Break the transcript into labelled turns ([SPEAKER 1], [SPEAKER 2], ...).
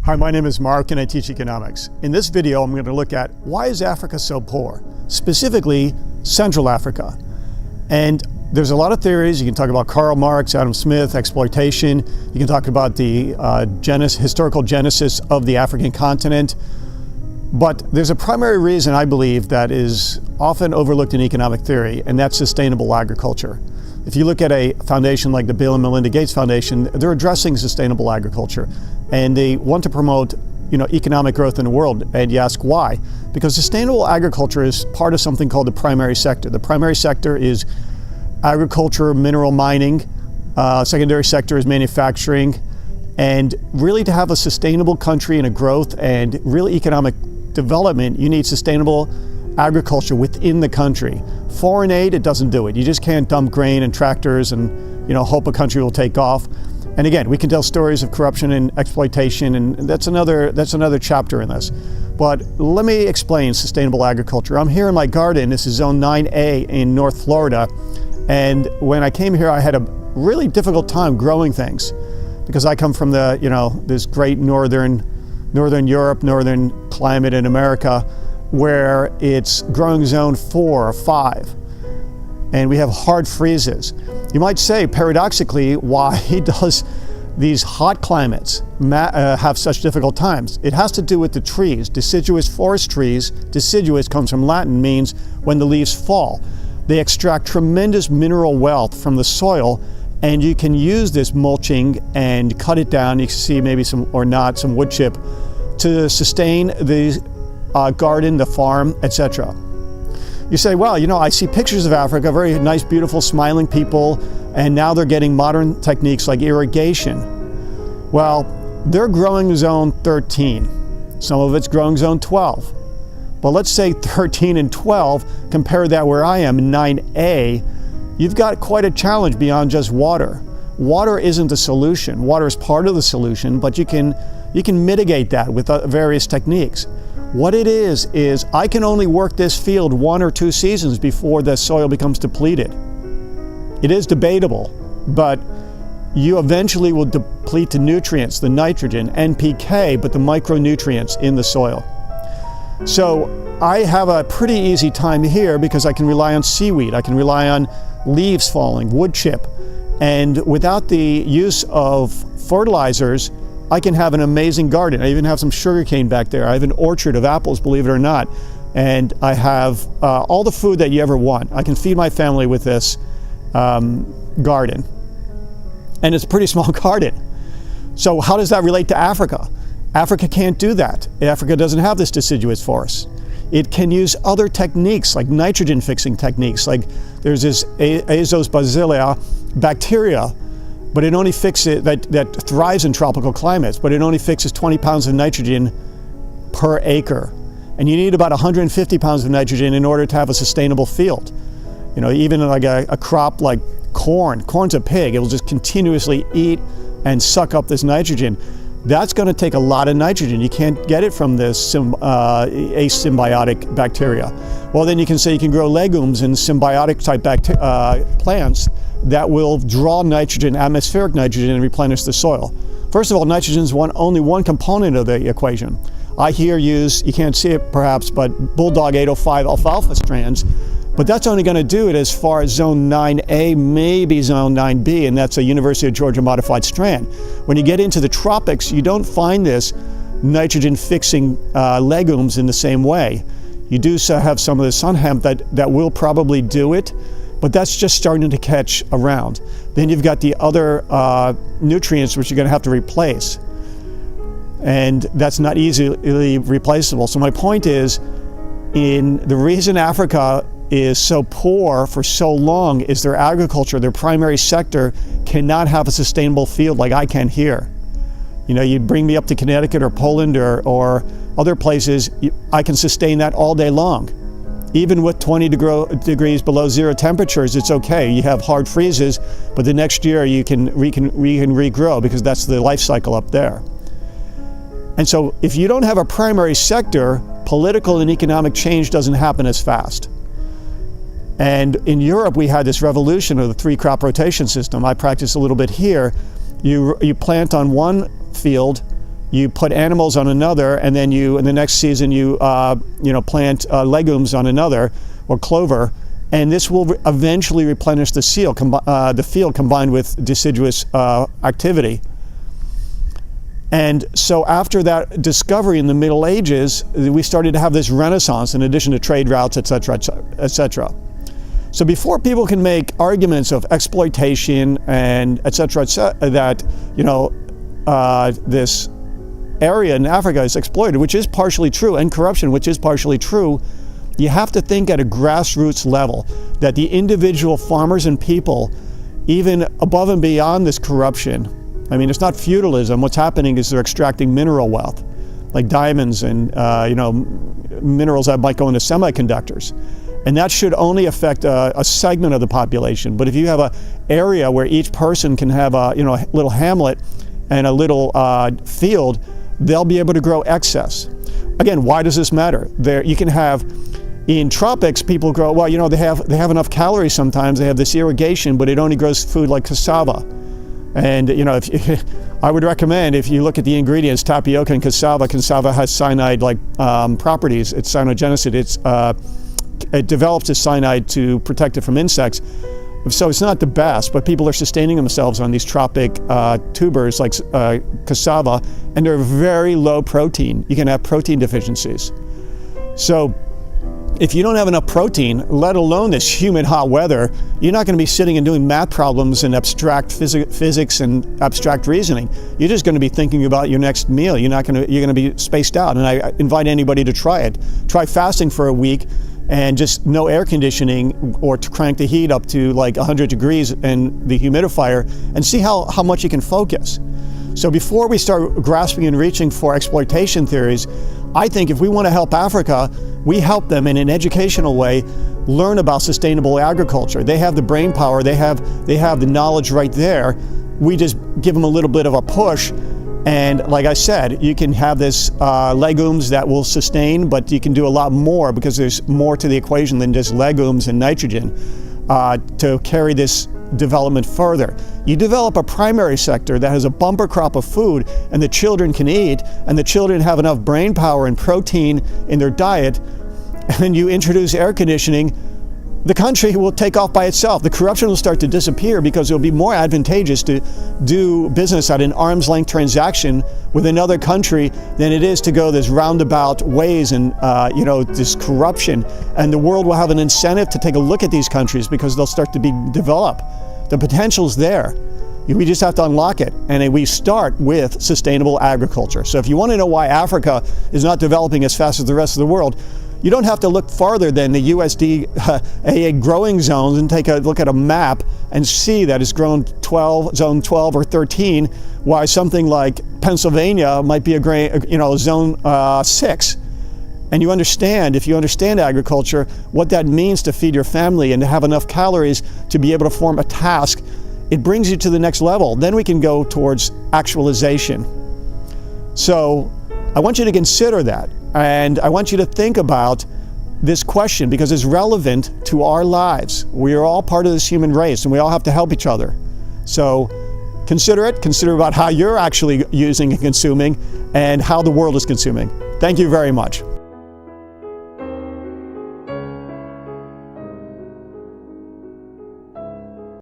[SPEAKER 1] Hi, my name is Mark and I teach economics. In this video, I'm going to look at why is Africa so poor, specifically Central Africa. And there's a lot of theories. You can talk about Karl Marx, Adam Smith, exploitation. You can talk about the historical genesis of the African continent. But there's a primary reason I believe that is often overlooked in economic theory, and that's sustainable agriculture. If you look at a foundation like the Bill and Melinda Gates Foundation, they're addressing sustainable agriculture, and they want to promote, economic growth in the world. And you ask why? Because sustainable agriculture is part of something called the primary sector. The primary sector is agriculture, mineral mining. Secondary sector is manufacturing. And really, to have a sustainable country and a growth and real economic development, you need sustainable agriculture within the country. Foreign aid, it doesn't do it. You just can't dump grain and tractors and hope a country will take off. And again, we can tell stories of corruption and exploitation, and that's another chapter in this. But let me explain sustainable agriculture. I'm here in my garden. This is Zone 9A in North Florida. And when I came here, I had a really difficult time growing things because I come from this great northern Europe, northern climate in America, where it's growing zone 4 or 5, and we have hard freezes. You might say, paradoxically, why does these hot climates have such difficult times? It has to do with the trees, deciduous forest trees. Deciduous comes from Latin, means when the leaves fall. They extract tremendous mineral wealth from the soil, and you can use this mulching and cut it down. You can see maybe some wood chip to sustain the garden, the farm, etc. You say, well, I see pictures of Africa, very nice, beautiful, smiling people, and now they're getting modern techniques like irrigation. Well, they're growing zone 13. Some of it's growing zone 12. But let's say 13 and 12, compare that where I am in 9A, you've got quite a challenge beyond just water. Water isn't the solution. Water is part of the solution, but you can mitigate that with various techniques. What it is I can only work this field 1 or 2 seasons before the soil becomes depleted. It is debatable, but you eventually will deplete the nutrients, the nitrogen, NPK, but the micronutrients in the soil. So I have a pretty easy time here because I can rely on seaweed, I can rely on leaves falling, wood chip, and without the use of fertilizers, I can have an amazing garden. I even have some sugarcane back there. I have an orchard of apples, believe it or not. And I have all the food that you ever want. I can feed my family with this garden. And it's a pretty small garden. So how does that relate to Africa? Africa can't do that. Africa doesn't have this deciduous forest. It can use other techniques like nitrogen fixing techniques. Like there's this Azos bacilli bacteria, but it only fixes that thrives in tropical climates, but it only fixes 20 pounds of nitrogen per acre. And you need about 150 pounds of nitrogen in order to have a sustainable field. Even like a crop like corn. Corn's a pig. It will just continuously eat and suck up this nitrogen. That's going to take a lot of nitrogen. You can't get it from this asymbiotic bacteria. Well, then you can say you can grow legumes and symbiotic type plants that will draw nitrogen, atmospheric nitrogen, and replenish the soil. First of all, nitrogen is only one component of the equation. I here use, you can't see it perhaps, but Bulldog 805 alfalfa strands, but that's only going to do it as far as zone 9A, maybe zone 9B, and that's a University of Georgia modified strand. When you get into the tropics, you don't find this nitrogen fixing legumes in the same way. You do have some of the sun hemp that will probably do it, but that's just starting to catch around. Then you've got the other nutrients which you're going to have to replace. And that's not easily replaceable. So my point is, the reason Africa is so poor for so long is their agriculture, their primary sector, cannot have a sustainable field like I can here. You bring me up to Connecticut or Poland or other places, I can sustain that all day long. Even with 20 degrees below zero temperatures, it's okay. You have hard freezes, but the next year you can regrow because that's the life cycle up there. And so if you don't have a primary sector, political and economic change doesn't happen as fast. And in Europe, we had this revolution of the 3-crop rotation system. I practice a little bit here. You plant on one field you put animals on another, and then in the next season you plant legumes on another, or clover, and this will eventually replenish the field combined with deciduous activity. And so after that discovery in the Middle Ages, we started to have this renaissance in addition to trade routes, etc., etc. So before people can make arguments of exploitation and etc., that this area in Africa is exploited, which is partially true, and corruption, which is partially true, you have to think at a grassroots level that the individual farmers and people, even above and beyond this corruption, I mean, it's not feudalism. What's happening is they're extracting mineral wealth, like diamonds and minerals that might go into semiconductors. And that should only affect a segment of the population. But if you have an area where each person can have a little hamlet and a little field, they'll be able to grow excess. Again, why does this matter? You can have, in tropics, people grow, they have enough calories sometimes. They have this irrigation, but it only grows food like cassava. And I would recommend, if you look at the ingredients, tapioca and cassava has cyanide-like properties. It's cyanogenicid. It develops as cyanide to protect it from insects. So it's not the best, but people are sustaining themselves on these tropic tubers like cassava, and they're very low protein. You can have protein deficiencies. So if you don't have enough protein, let alone this humid, hot weather, you're not going to be sitting and doing math problems and abstract physics and abstract reasoning. You're just going to be thinking about your next meal. You're going to be spaced out. And I invite anybody to try it. Try fasting for a week and just no air conditioning, or to crank the heat up to like 100 degrees and the humidifier, and see how much you can focus. So before we start grasping and reaching for exploitation theories, I think if we want to help Africa, we help them in an educational way learn about sustainable agriculture. They have the brain power, they have the knowledge right there. We just give them a little bit of a push, and like I said, you can have this legumes that will sustain, but you can do a lot more because there's more to the equation than just legumes and nitrogen to carry this development further. You develop a primary sector that has a bumper crop of food and the children can eat, and the children have enough brain power and protein in their diet, and you introduce air conditioning, the country will take off by itself. The corruption will start to disappear because it'll be more advantageous to do business at an arm's length transaction with another country than it is to go this roundabout ways and this corruption. And the world will have an incentive to take a look at these countries because they'll start to be developed. The potential's there. We just have to unlock it, and we start with sustainable agriculture. So if you want to know why Africa is not developing as fast as the rest of the world, you don't have to look farther than the USDA growing zones and take a look at a map and see that it's grown zone 12 or 13, while something like Pennsylvania might be zone 6. And you understand, if you understand agriculture, what that means to feed your family and to have enough calories to be able to form a task, it brings you to the next level. Then we can go towards actualization. So I want you to consider that. And I want you to think about this question because it's relevant to our lives. We are all part of this human race, and we all have to help each other. So consider it. Consider about how you're actually using and consuming and how the world is consuming. Thank you very much.